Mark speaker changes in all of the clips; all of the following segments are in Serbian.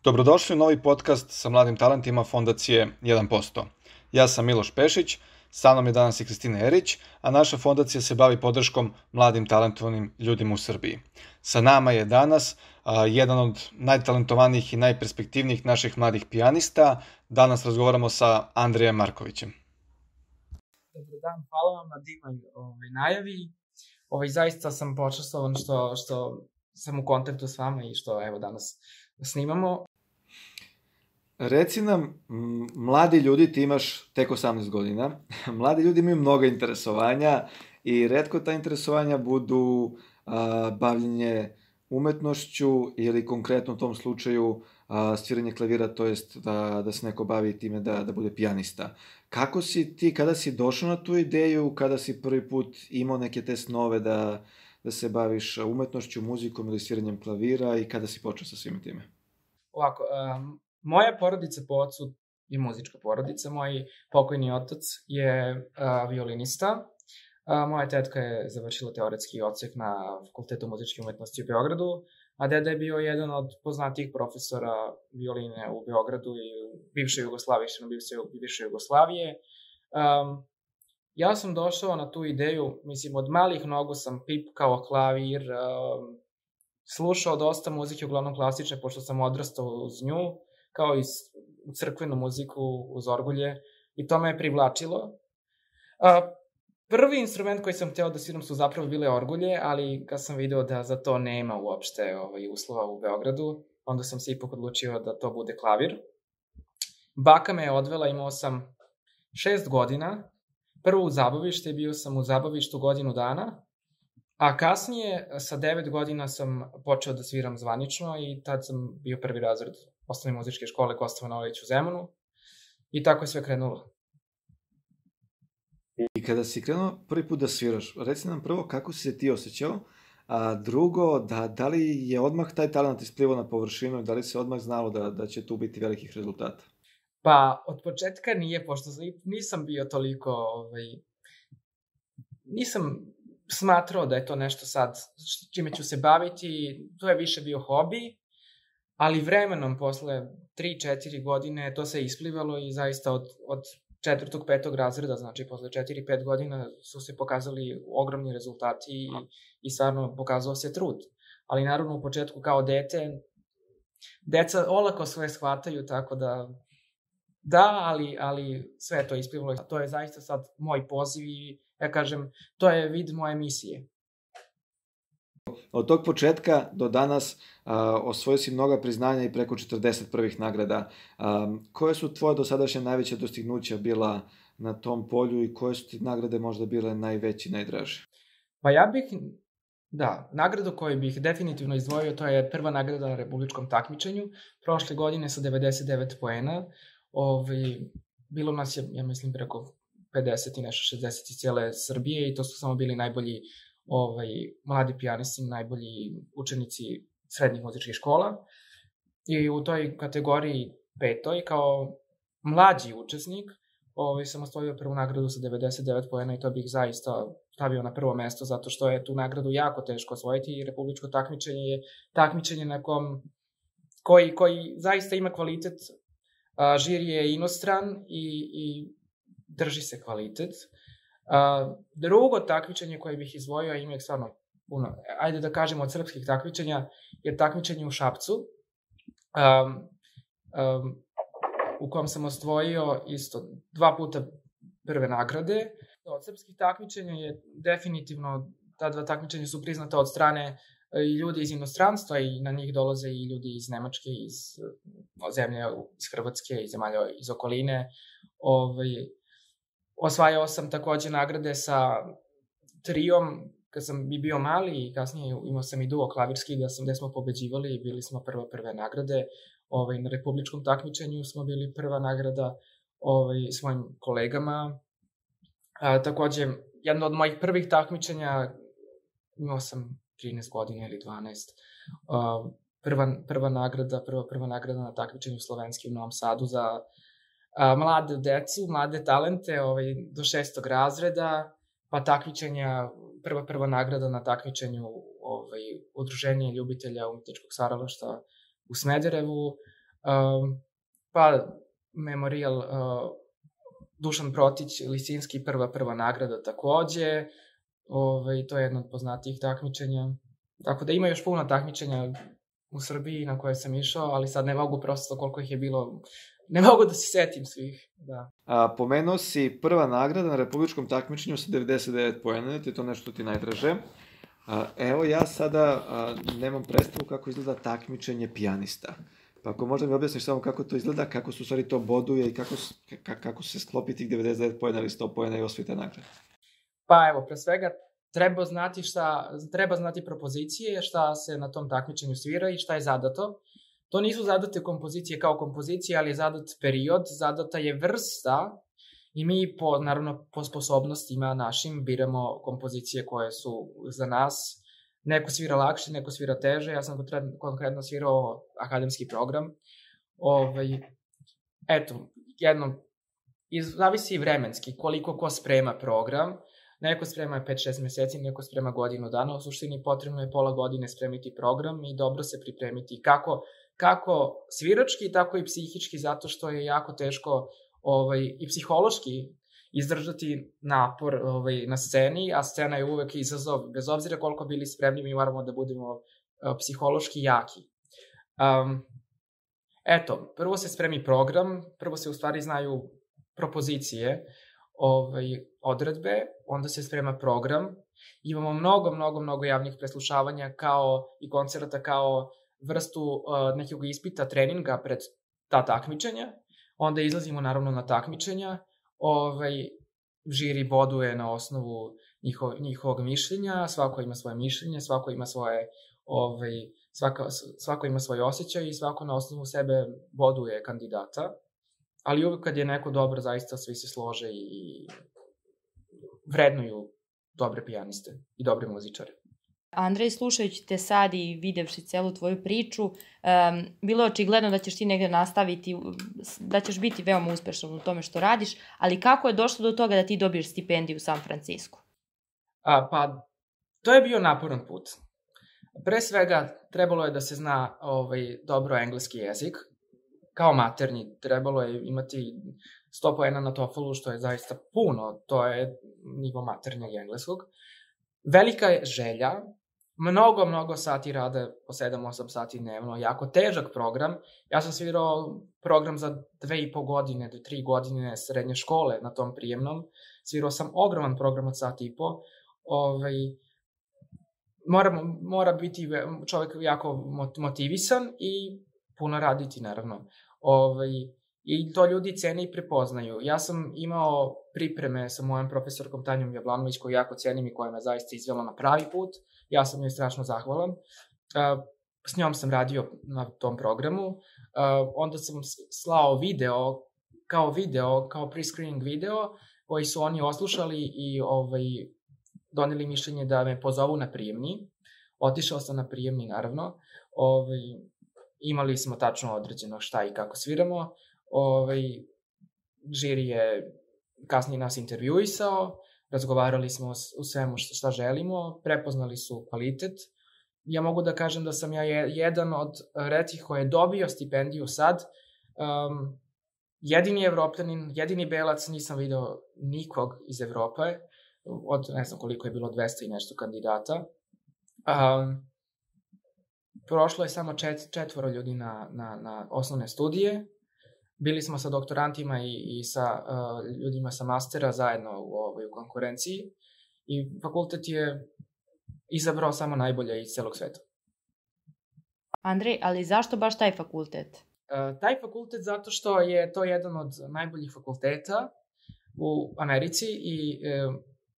Speaker 1: Dobrodošli u novi podcast sa mladim talentima Fondacije 1%. Ja sam Miloš Pešić, sa mnom je danas i Kristina Erić, a naša fondacija se bavi podrškom mladim talentovanim ljudima u Srbiji. Sa nama je danas jedan od najtalentovanijih i najperspektivnijih naših mladih pijanista. Danas razgovaramo sa Andrijem Markovićem.
Speaker 2: Dobar dan, hvala vam na divnoj najavi. Zaista sam počašćen što sam u kontaktu s vama i što evo danas snimamo.
Speaker 1: Reci nam, mladi ljudi, ti imaš tek 18 godina, mladi ljudi imaju mnogo interesovanja i retko ta interesovanja budu bavljenje umetnošću ili konkretno u tom slučaju sviranje klavira, to jest da se neko bavi time da bude pijanista. Kako si ti, kada si došao na tu ideju, kada si prvi put imao neke te snove da se baviš umetnošću, muzikom ili sviranjem klavira i kada si počeo sa svim time?
Speaker 2: Ovako, moja porodica po ocu je muzička porodica. Moj pokojni otac je violinista. Moja tetka je završila teoretski odsek na Fakultetu muzičke umetnosti u Beogradu, a deda je bio jedan od poznatijih profesora violine u Beogradu i u bivšoj Jugoslaviji, bivše Jugoslavije. Ja sam došao na tu ideju, od malih nogu sam pipkao klavir, slušao dosta muzike, uglavnom klasične, pošto sam odrastao uz nju, kao i crkvenu muziku uz orgulje, i to me je privlačilo. Prvi instrument koji sam hteo da sviram su zapravo bile orgulje, ali kad sam video da za to nema uopšte uslova u Beogradu, onda sam se ipak odlučio da to bude klavir. Baka me je odvela, imao sam 6 godina, prvo u zabavište, bio sam u zabavištu godinu dana, a kasnije sa 9 godina sam počeo da sviram zvanično i tad sam bio prvi razred osnovne muzičke škole Kosta Manojlović u Zemunu i tako je sve krenulo.
Speaker 1: I kada si krenuo prvi put da sviraš, reci nam prvo kako si se ti osjećao, a drugo, da li je odmah taj talent isplivao na površinu i da li se odmah znalo da će tu biti velikih rezultata?
Speaker 2: Pa, od početka nije, pošto nisam bio toliko, nisam smatrao da je to nešto sad čime ću se baviti, to je više bio hobi, ali vremenom, posle 3-4 godine, to se isplivalo i zaista od 4. 5. razreda, znači posle 4-5 godina su se pokazali ogromni rezultati i stvarno pokazao se trud. Ali naravno u početku kao deca olako sve shvataju, tako da, ali sve je to isplivalo. To je zaista sad moj poziv i ja kažem, to je vid moje misije.
Speaker 1: Od tog početka do danas osvojio si mnoga priznanja i preko 40 prvih nagrada. Koje su tvoje dosadašnje najveće dostignuća bila na tom polju i koje su ti nagrade možda bile najveće i najdraže?
Speaker 2: Pa nagradu koju bih definitivno izdvojio, to je prva nagrada na republičkom takmičenju. Prošle godine sa 99 poena. Bilo nas je, ja mislim, preko 50 i nešto, 60 iz cijele Srbije i to su samo bili najbolji mladi pijanisti, najbolji učenici srednjih muzičkih škola. I u toj kategoriji 5. kao mlađi učesnik sam osvojio prvu nagradu sa 99 poena i to bih zaista stavio na prvo mesto, zato što je tu nagradu jako teško osvojiti i republičko takmičenje je takmičenje na koji zaista ima kvalitet. Žiri je inostran i drži se kvalitet. Drugo takmičenje koje bih izdvojio, a ima ih stvarno puno, ajde da kažemo od srpskih takmičenja, je takmičenje u Šapcu, u kom sam osvojio isto 2 puta prve nagrade. Od srpskih takmičenja je definitivno, ta 2 takmičenja su priznata od strane i ljudi iz inostranstva i na njih dolaze i ljudi iz Nemačke, iz zemlje, iz Hrvatske, iz zemalja iz okoline. Osvajao sam takođe nagrade sa trijom, kad sam bio mali i kasnije imao sam i duo klavirski gde smo pobeđivali i bili smo prve nagrade. Na republičkom takmičenju smo bili prva nagrada svojim kolegama. Takođe, jedno od mojih prvih takmičenja, imao sam 13 godina ili 12, prva nagrada na takmičenju slovenski u Novom Sadu za mlade decu, mlade talente do 6. razreda, pa takmičenja, prva nagrada na takmičenju Udruženja ljubitelja umetničkog stvaralaštva u Smederevu, Pa memorijal Dušan Protić, Lisinski, prva nagrada takođe. To je jedno od poznatijih takmičenja. Tako da ima još puno takmičenja u Srbiji na koje sam išao, ali sad ne mogu prosto koliko ih je bilo, ne mogu da se setim svih. Da.
Speaker 1: Pomenuo si prva nagrada na republičkom takmičenju sa 99 poena, ti je to nešto ti najdraže. Evo ja sada nemam predstavu kako izgleda takmičenje pijanista. Pa ako možda mi objasniš samo kako to izgleda, kako se u stvari to boduje i kako se sklopi tih 99 poena ili 100 poena i osvita nagrada.
Speaker 2: Pa evo, pre svega treba znati propozicije, šta se na tom takmičenju svira i šta je zadato. To nisu zadate kompozicije kao kompozicije, ali je zadat period, zadata je vrsta i mi naravno po sposobnostima našim biramo kompozicije koje su za nas. Neko svira lakše, neko svira teže, ja sam konkretno svirao akademski program. Zavisi i vremenski, koliko ko sprema program. Neko sprema 5-6 meseci, neko sprema godinu dana. U suštini potrebno je pola godine spremiti program i dobro se pripremiti kako svirački, tako i psihički, zato što je jako teško i psihološki izdržati napor na sceni, a scena je uvek izazov. Bez obzira koliko bili spremni, mi moramo da budemo psihološki jaki. Prvo se spremi program, prvo se u stvari znaju propozicije, odredbe, onda se sprema program. Imamo mnogo javnih preslušavanja i koncerata kao vrstu nekog ispita, treninga pred ta takmičenja. Onda izlazimo naravno na takmičenja. Žiri boduje na osnovu njihovog mišljenja, svako ima svoje mišljenje, svako ima svoj osjećaj i svako na osnovu sebe boduje kandidata. Ali uvek kad je neko dobar, zaista svi se slože i vrednuju dobre pijaniste i dobre muzičare.
Speaker 3: Andrej, slušajući te sad i videvši celu tvoju priču, bilo je očigledno da ćeš ti negde nastaviti, da ćeš biti veoma uspešan u tome što radiš, ali kako je došlo do toga da ti dobiješ stipendiju u San Francisku?
Speaker 2: Pa, to je bio naporan put. Pre svega, trebalo je da se zna dobro engleski jezik. Kao maternji, trebalo je imati 100 poena na TOEFL-u, što je zaista puno, to je nivo maternjeg engleskog. Velika je želja, mnogo sati rade, po 7-8 sati dnevno, jako težak program. Ja sam svirao program za 2,5 godine, do 3 godine srednje škole na tom prijemnom. Svirao sam ogroman program od sati i po. Mora biti čovek jako motivisan i puno raditi, naravno. I to ljudi cene i prepoznaju. Ja sam imao pripreme sa mojom profesorkom Tanjom Jablanović, koju jako cenim i koja me zaista izvela na pravi put. Ja sam joj strašno zahvalan. S njom sam radio na tom programu. Onda sam slao kao pre-screening video, koji su oni oslušali i doneli mišljenje da me pozovu na prijemni. Otišao sam na prijemni, naravno. Imali smo tačno određeno šta i kako sviramo. Žiri je kasnije nas intervjuisao, razgovarali smo o svemu šta želimo, prepoznali su kvalitet. Ja mogu da kažem da sam ja jedan od retkih koji je dobio stipendiju sad. Jedini Evropljanin, jedini Belac, nisam video nikog iz Evrope, od ne znam koliko je bilo 200 i nešto kandidata. Prošlo je samo 4 ljudi na osnovne studije. Bili smo sa doktorantima i sa ljudima sa mastera zajedno u konkurenciji i fakultet je izabrao samo najbolje iz celog sveta.
Speaker 3: Andrej, ali zašto baš taj fakultet?
Speaker 2: Taj fakultet zato što je to jedan od najboljih fakulteta u Americi i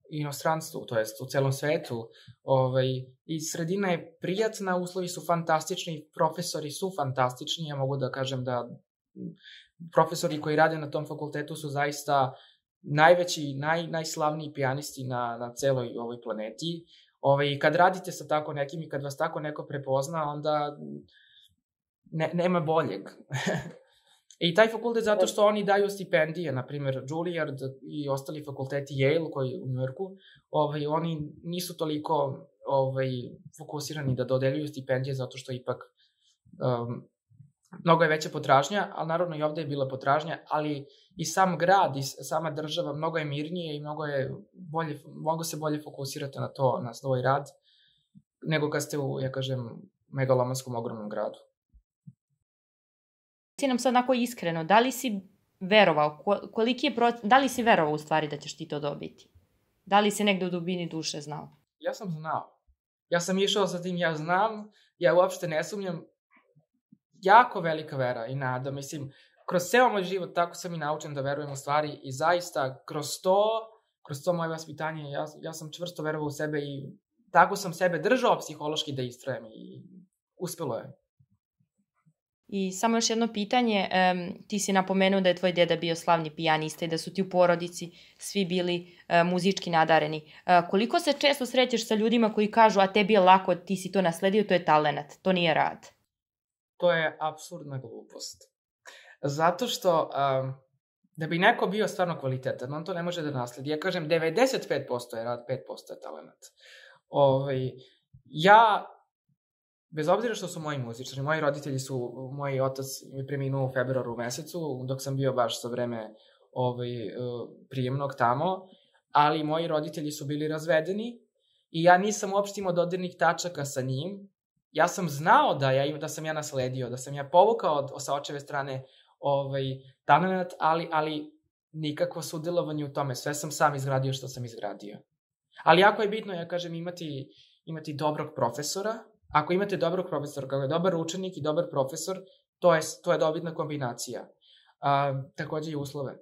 Speaker 2: inostranstvu, to jest u celom svetu. I sredina je prijatna, uslovi su fantastični, profesori su fantastični. Ja mogu da kažem da profesori koji rade na tom fakultetu su zaista najveći, najslavniji pijanisti na celoj ovoj planeti. Kad radite sa tako nekim i kad vas tako neko prepozna, onda nema boljeg. I taj fakultet zato što oni daju stipendije, na primjer Juilliard i ostali fakulteti, Yale koji u Njujorku, oni nisu toliko fokusirani da dodeljuju stipendije zato što ipak mnogo je veća potražnja, ali naravno i ovde je bila potražnja, ali i sam grad i sama država mnogo je mirnije i mnogo se bolje fokusirate na to, na svoj rad, nego kad ste u, ja kažem, megalomanskom ogromnom gradu.
Speaker 3: Reci nam sad onako iskreno, da li si verovao, da li si verovao u stvari da ćeš ti to dobiti? Da li si negde u dubini duše znao?
Speaker 2: Ja sam znao. Ja sam išao sa tim, ja znam, ja uopšte ne sumnjam. Jako velika vera i nada, mislim, kroz ceo moj život tako sam i naučen da verujem u stvari i zaista kroz to moje vaspitanje, ja sam čvrsto verovao u sebe i tako sam sebe držao psihološki da istrajem i uspelo je.
Speaker 3: I samo još jedno pitanje, ti si napomenuo da je tvoj deda bio slavni pijanista i da su ti u porodici svi bili muzički nadareni. Koliko se često srećeš sa ljudima koji kažu, a tebi je lako, ti si to nasledio, to je talenat, to nije rad?
Speaker 2: To je apsurdna glupost. Zato što da bi neko bio stvarno kvalitetan, on to ne može da nasledi. Ja kažem 95% je rad, 5% je talenat. Ja, bez obzira što su moji muzičari, moj otac je preminuo u februaru mesecu, dok sam bio baš za vreme prijemnog tamo, ali moji roditelji su bili razvedeni i ja nisam uopšte imao dodirnih tačaka sa njim. Ja sam znao da sam ja nasledio, da sam ja povukao sa očeve strane talent, ali nikakvo sudjelovanje u tome. Sve sam sam izgradio što sam izgradio. Ali jako je bitno, ja kažem, imati dobrog profesora. Ako imate dobrog profesora, kao je dobar učenik i dobar profesor, to je dobitna kombinacija. Takođe i uslove.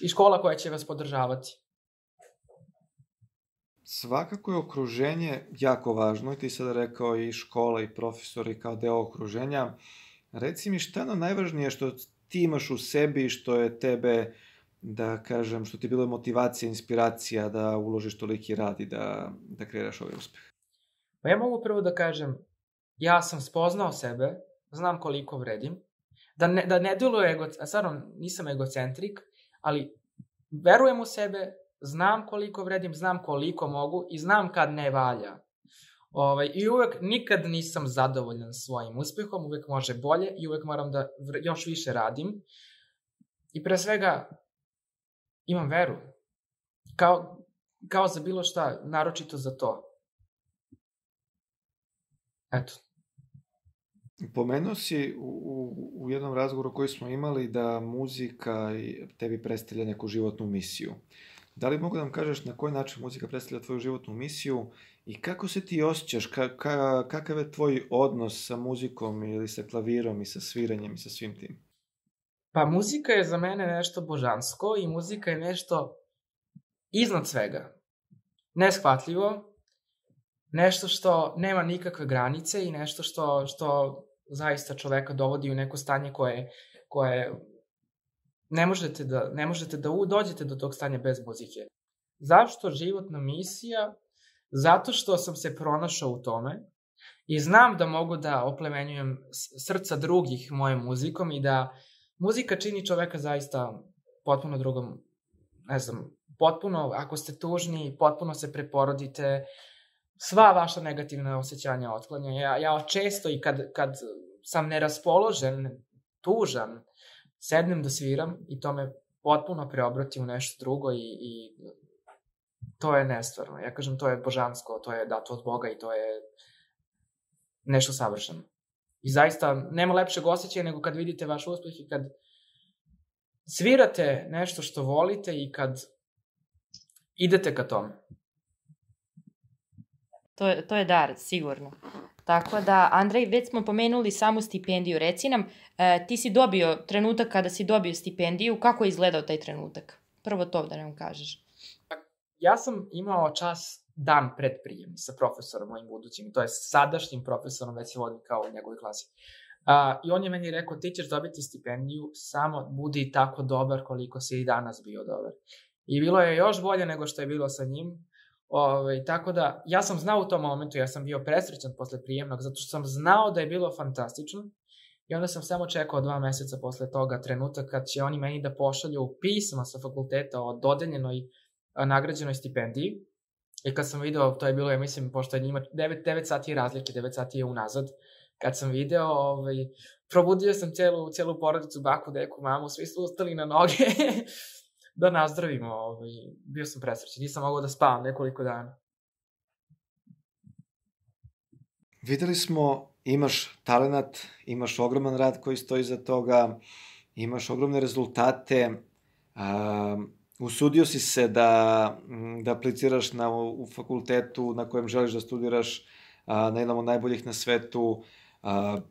Speaker 2: I škola koja će vas podržavati.
Speaker 1: Svakako je okruženje jako važno i ti sada rekao i škola i profesori kao deo okruženja. Reci mi šta je najvažnije što ti imaš u sebi, što je tebe, da kažem, što ti je bilo motivacija, inspiracija da uložiš toliki rad i da kreiraš ovaj uspeh?
Speaker 2: Pa ja mogu prvo da kažem, ja sam spoznao sebe, znam koliko vredim, da ne deluje, stvarno nisam egocentrik, ali verujem u sebe, znam koliko vredim, znam koliko mogu i znam kad ne valja. I uvek nikad nisam zadovoljan svojim uspehom, uvek može bolje i uvek moram da još više radim. I pre svega imam veru. Kao za bilo šta, naročito za to. Eto.
Speaker 1: Pomenuo si u jednom razgovoru koji smo imali da muzika tebi predstavlja neku životnu misiju. Da li mogu da nam kažeš na koji način muzika predstavlja tvoju životnu misiju i kako se ti osjećaš, kakav je tvoj odnos sa muzikom ili sa klavirom i sa sviranjem i sa svim tim?
Speaker 2: Pa muzika je za mene nešto božansko i muzika je nešto iznad svega. Neshvatljivo, nešto što nema nikakve granice i nešto što zaista čoveka dovodi u neko stanje koje ne možete da dođete do tog stanja bez muzike. Zašto životna misija? Zato što sam se pronašao u tome i znam da mogu da oplemenjujem srca drugih mojom muzikom i da muzika čini čoveka zaista potpuno drugom, ne znam, potpuno, ako ste tužni, potpuno se preporodite, sva vaša negativna osjećanja otklanja. Ja često i kad sam neraspoložen, tužan, sednem da sviram i to me potpuno preobrati u nešto drugo i to je nestvarno. Ja kažem, to je božansko, to je dato od Boga i to je nešto savršeno. I zaista nema lepšeg osjećaja nego kad vidite vaš uspeh i kad svirate nešto što volite i kad idete ka tome.
Speaker 3: To je dar, sigurno. Tako da, Andrej, već smo pomenuli samu stipendiju. Reci nam, ti si dobio trenutak kada si dobio stipendiju, kako je izgledao taj trenutak? Prvo to da nam kažeš.
Speaker 2: Ja sam imao čas dan pred prijem sa profesorom mojim budućim, to je sadašnjim profesorom, već se vodim kao u njegovoj klasi. I on je meni rekao, ti ćeš dobiti stipendiju, samo budi tako dobar koliko si i danas bio dobar. I bilo je još bolje nego što je bilo sa njim. Tako da, ja sam znao u tom momentu, ja sam bio presrećan posle prijemnog, zato što sam znao da je bilo fantastično i onda sam samo čekao 2 meseca posle toga trenutak kad će oni meni da pošalju pisma sa fakulteta o dodeljenoj nagrađenoj stipendiji i kad sam video, to je bilo, ja mislim, pošto je njima 9 sati je razlike, 9 sati je unazad, kad sam video, probudio sam celu porodicu, baku, deku, mamu, svi su ustali na noge da nazdravimo. Bio sam presrećen, nisam mogao da spavam nekoliko dana.
Speaker 1: Videli smo, imaš talenat, imaš ogroman rad koji stoji iza toga, imaš ogromne rezultate, usudio si se da apliciraš u fakultetu na kojem želiš da studiraš, na jednom od najboljih na svetu,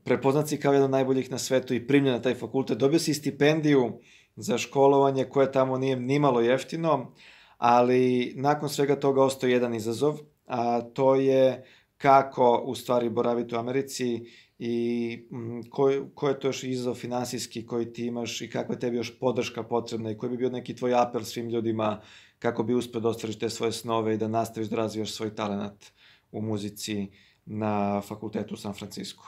Speaker 1: prepoznat si kao jedan od najboljih na svetu i primljen na taj fakultet, dobio si stipendiju za školovanje koje tamo nije nimalo jeftino, ali nakon svega toga ostao jedan izazov, a to je kako u stvari boraviti u Americi i ko je to još izazov finansijski koji ti imaš i kakva je tebi još podrška potrebna i koji bi bio neki tvoj apel svim ljudima kako bi uspeo da ostvariš te svoje snove i da nastaviš da razvijaš svoj talenat u muzici na fakultetu u San Francisco.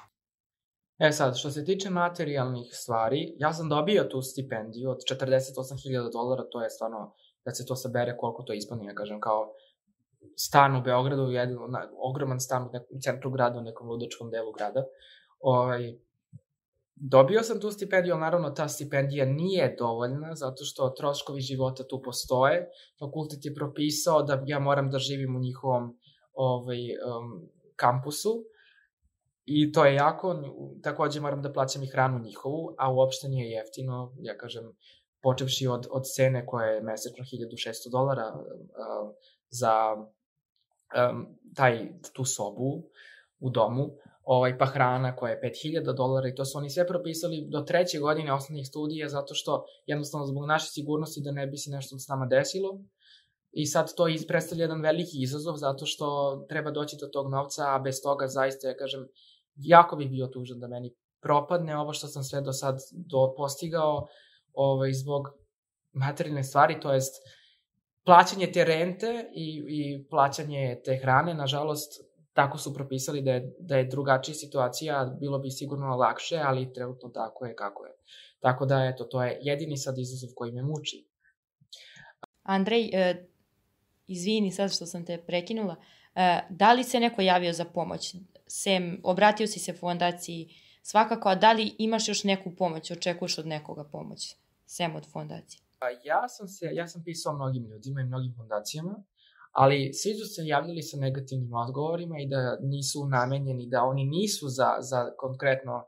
Speaker 2: Sad, što se tiče materijalnih stvari, ja sam dobio tu stipendiju od $48,000, to je stvarno, kad se to sabere koliko to ispane, ja kažem, kao stan u Beogradu, jedan ogroman stan u centru grada, u nekom ludačkom delu grada. Dobio sam tu stipendiju, ali naravno ta stipendija nije dovoljna, zato što troškovi života tu postoje. Fakultet je propisao da ja moram da živim u njihovom kampusu i to je jako, takođe moram da plaćam i hranu njihovu, a uopšte nije jeftino, ja kažem, počevši od cene koja je mesečno $1,600 za tu sobu u domu, pa hrana koja je $5,000 i to su oni sve propisali do 3. godine osnovnih studija zato što jednostavno zbog naše sigurnosti da ne bi se nešto s nama desilo i sad to predstavlja jedan veliki izazov zato što treba doći do tog novca, a bez toga zaista, ja kažem, jako bi bio tužan da meni propadne ovo što sam sve do sad postigao zbog materijalne stvari, to jest plaćanje te rente i plaćanje te hrane, nažalost, tako su propisali da je drugačija situacija, bilo bi sigurno lakše, ali trenutno tako je kako je. Tako da, eto, to je jedini sad izazov koji me muči.
Speaker 3: Andrej, izvini sad što sam te prekinula, da li se neko javio za pomoć? Obratio si se fondaciji svakako, a da li imaš još neku pomoć, očekuješ od nekoga pomoć, sem od fondacije?
Speaker 2: Ja sam pisao mnogim ljudima i mnogim fondacijama, ali svi su se javljali sa negativnim odgovorima i da nisu namenjeni, da oni nisu za konkretno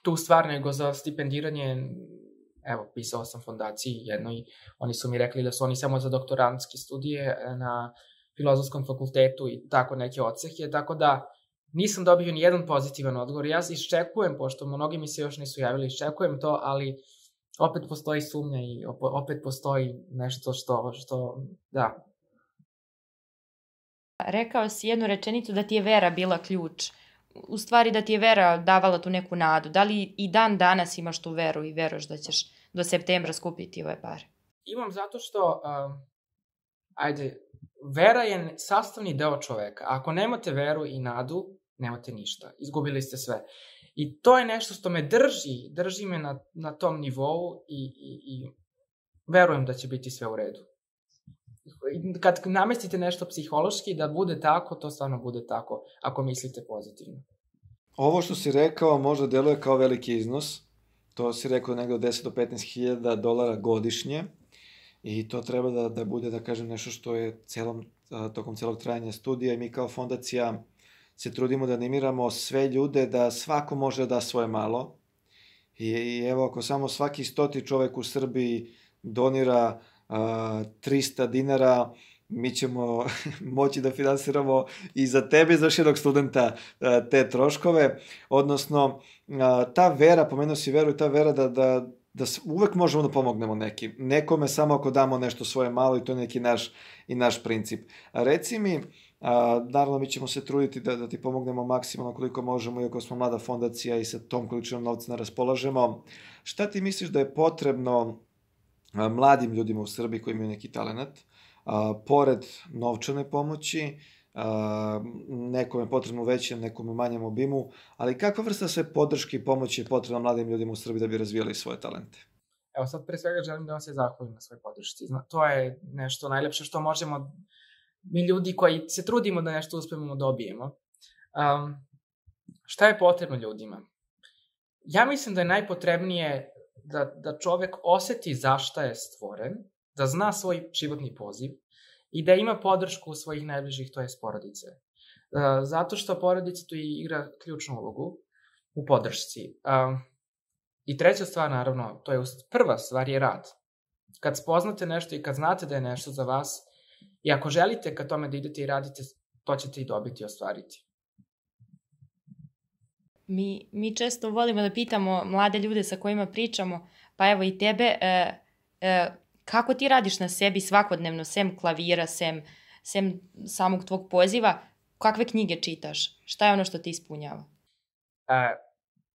Speaker 2: tu stvar, nego za stipendiranje. Evo, pisao sam fondaciji jednoj, oni su mi rekli da su oni samo za doktorantske studije na Filozofskom fakultetu i tako neke odseke, tako da nisam dobio ni jedan pozitivan odgovor. Ja iščekujem, pošto mnogi mi se još nisu javili, iščekujem to, ali opet postoji sumnja i opet postoji nešto što da.
Speaker 3: Rekao si jednu rečenicu da ti je vera bila ključ. U stvari da ti je vera davala tu neku nadu. Da li i dan danas imaš tu veru i veruješ da ćeš do septembra skupiti ove pare?
Speaker 2: Imam zato što, vera je sastavni deo čoveka. Ako nemate veru i nadu, nemate ništa. Izgubili ste sve. I to je nešto što me drži me na tom nivou i verujem da će biti sve u redu. Kad namestite nešto psihološki da bude tako, to stvarno bude tako, ako mislite pozitivno.
Speaker 1: Ovo što si rekao možda deluje kao veliki iznos. To si rekao negde od 10 do 15 $15,000 godišnje. I to treba da bude, da kažem, nešto što je tokom celog trajanja studija i mi kao fondacija se trudimo da animiramo sve ljude da svako može da da svoje malo. I evo, ako samo svaki 100. čovek u Srbiji donira $300, mi ćemo moći da finansiramo i za tebe i za još jednog studenta te troškove. Odnosno, ta vera, pomenuo si veru i ta vera da uvek možemo da pomognemo nekome samo ako damo nešto svoje malo i to je neki naš princip. Reci mi, naravno mi ćemo se truditi da ti pomognemo maksimalno koliko možemo, iako smo mlada fondacija i sa tom količinom novca ne raspolažemo. Šta ti misliš da je potrebno mladim ljudima u Srbiji koji imaju neki talenat, pored novčane pomoći, nekome je potrebno u većem, nekome u manjem obimu, ali kakva vrsta sve podrške i pomoći je potrebna mladim ljudima u Srbiji da bi razvijali svoje talente?
Speaker 2: Evo sad pre svega želim da vam se zahvalim na svoj podršci. To je nešto najlepše što možemo mi ljudi koji se trudimo da nešto uspemo dobijemo. Šta je potrebno ljudima? Ja mislim da je najpotrebnije da čovek oseti zašta je stvoren, da zna svoj životni poziv i da ima podršku svojih najbližih, to je porodice. Zato što porodica tu igra ključnu ulogu u podršci. I treća stvar, naravno, to je prva stvar je rad. Kad spoznate nešto i kad znate da je nešto za vas, i ako želite ka tome da idete i radite, to ćete i dobiti i ostvariti.
Speaker 3: Mi često volimo da pitamo mlade ljude sa kojima pričamo, pa evo i tebe, kako ti radiš na sebi svakodnevno, sem klavira, sem samog tvog poziva, kakve knjige čitaš? Šta je ono što ti ispunjava?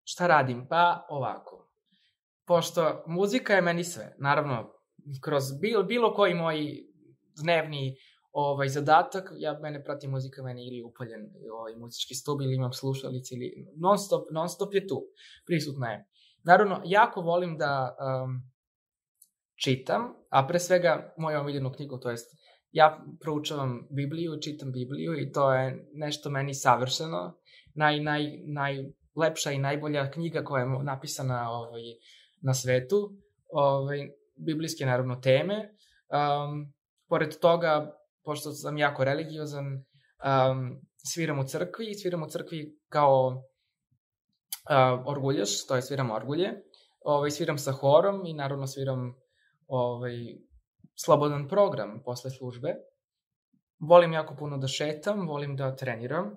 Speaker 2: Šta radim? Pa ovako. Pošto muzika je meni sve, naravno, kroz bilo koji moj dnevni zadatak, mene prati muzika, mene ili upaljen muzički stub, ili imam slušalice, ili non stop je tu, prisutna je. Naravno, jako volim da čitam, a pre svega moju omiljenu knjigu, to jest ja proučavam Bibliju, čitam Bibliju i to je nešto meni savršeno, najlepša i najbolja knjiga koja je napisana na svetu, biblijske naravno teme. Pored toga, pošto sam jako religiozan, sviram u crkvi kao orguljaš, to je sviram orgulje, sviram sa horom i naravno sviram slobodan program posle službe. Volim jako puno da šetam, volim da treniram.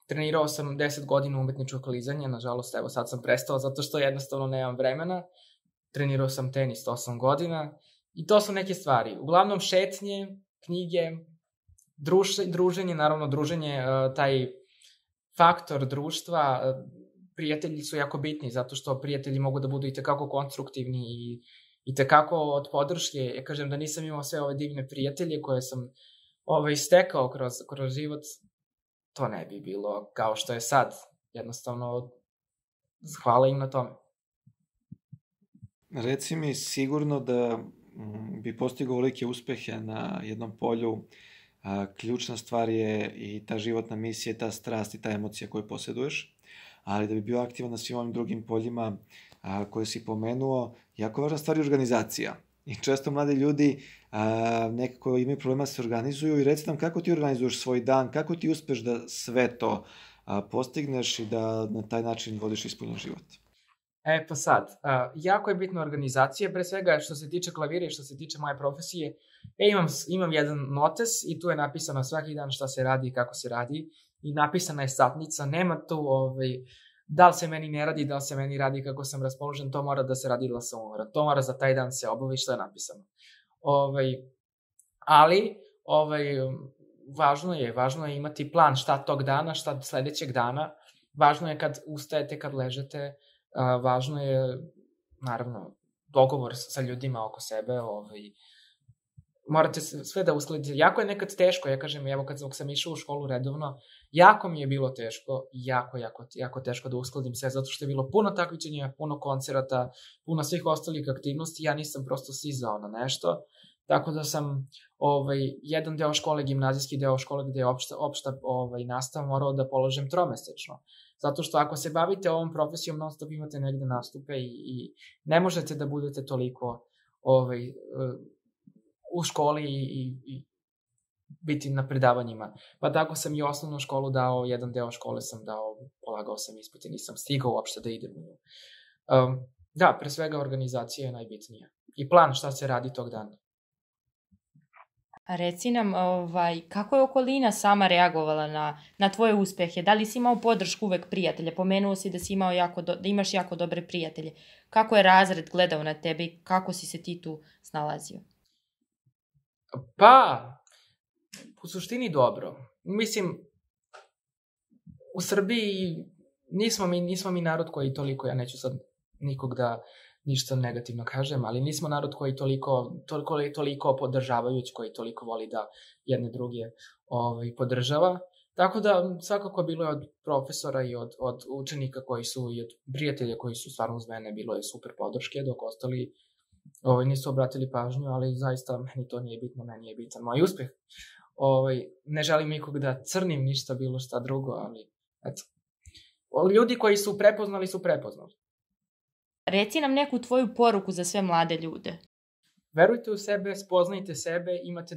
Speaker 2: Trenirao sam 10 godina umetničko klizanje, nažalost, evo sad sam prestao zato što jednostavno nemam vremena. Trenirao sam tenis 8 godina i to su neke stvari. Uglavnom šetnje, knjige, druženje, naravno druženje, taj faktor društva, prijatelji su jako bitni zato što prijatelji mogu da budu i tekako konstruktivni i tekako od podrške. Ja kažem da nisam imao sve ove divne prijatelje koje sam stekao kroz život, to ne bi bilo kao što je sad. Jednostavno, hvala im na tome.
Speaker 1: Reci mi sigurno da bi postigao velike uspehe na jednom polju, ključna stvar je i ta životna misija, ta strast i ta emocija koju posjeduješ, ali da bi bio aktivan na svim ovim drugim poljima koje si pomenuo, jako važna stvar je organizacija. I često mladi ljudi nekako imaju problema da se organizuju i reci nam kako ti organizuješ svoj dan, kako ti uspeš da sve to postigneš i da na taj način vodiš ispunjen život.
Speaker 2: Pa sad, jako je bitna organizacija, pre svega što se tiče klavira i što se tiče moje profesije. Imam jedan notes i tu je napisano svaki dan šta se radi i kako se radi i napisana je satnica, nema tu da li se meni ne radi, da li se meni radi kako sam raspoložen, to mora da se radi da sam umoran, to mora za taj dan se obavi što je napisano. Ali, važno je imati plan šta tog dana, šta sledećeg dana, važno je kad ustajete, kad ležete, važno je, naravno, dogovor sa ljudima oko sebe, morate sve da uskladite. Jako je nekad teško, ja kažem, evo kad sam išao u školu redovno, jako mi je bilo teško, jako teško da uskladim sve, zato što je bilo puno takmičenja, puno koncerata, puno svih ostalih aktivnosti, ja nisam prosto stizao na nešto, tako da sam jedan deo škole, gimnazijski deo škole gde je opšta nastava morao da položim tromesečno. Zato što ako se bavite ovom profesijom, non stop imate negde nastupe i ne možete da budete toliko u školi i biti na predavanjima. Pa tako sam i osnovnu školu dao, jedan deo škole sam dao, polagao sam ispit i nisam stigao uopšte da idem u nju. Da, pre svega organizacija je najbitnija. I plan šta se radi tog dana.
Speaker 3: A reci nam, kako je okolina sama reagovala na tvoje uspehe? Da li si imao podršku uvek prijatelja? Pomenuo si da si imao da imaš jako dobre prijatelje. Kako je razred gledao na tebe i kako si se ti tu snalazio?
Speaker 2: Pa, u suštini dobro. Mislim, u Srbiji nismo mi narod koji toliko, ja neću sad nikog da ništa negativno kažem, ali nismo narod koji toliko podržavajući, koji toliko voli da jedne druge podržava. Tako da svakako bilo je od profesora i od učenika koji su, i od prijatelja koji su stvarno uz mene, bilo je super podrške, dok ostali nisu obratili pažnju, ali zaista meni to nije bitno, meni je bitan moj uspeh. Ne želim nikog da crnim ništa, bilo šta drugo, ali eto. Ljudi koji su prepoznali su prepoznali.
Speaker 3: Reci nam neku tvoju poruku za sve mlade ljude.
Speaker 2: Verujte u sebe, spoznajte sebe, imajte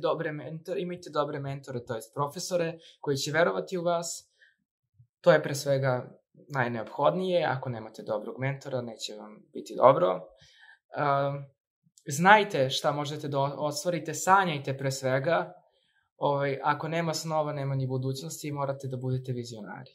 Speaker 2: dobre mentore, to jest profesore, koji će verovati u vas. To je pre svega najneophodnije. Ako nemate dobrog mentora, neće vam biti dobro. Znajte šta možete da ostvarite, sanjajte pre svega. Ako nema snova, nema ni budućnosti, morate da budete vizionari.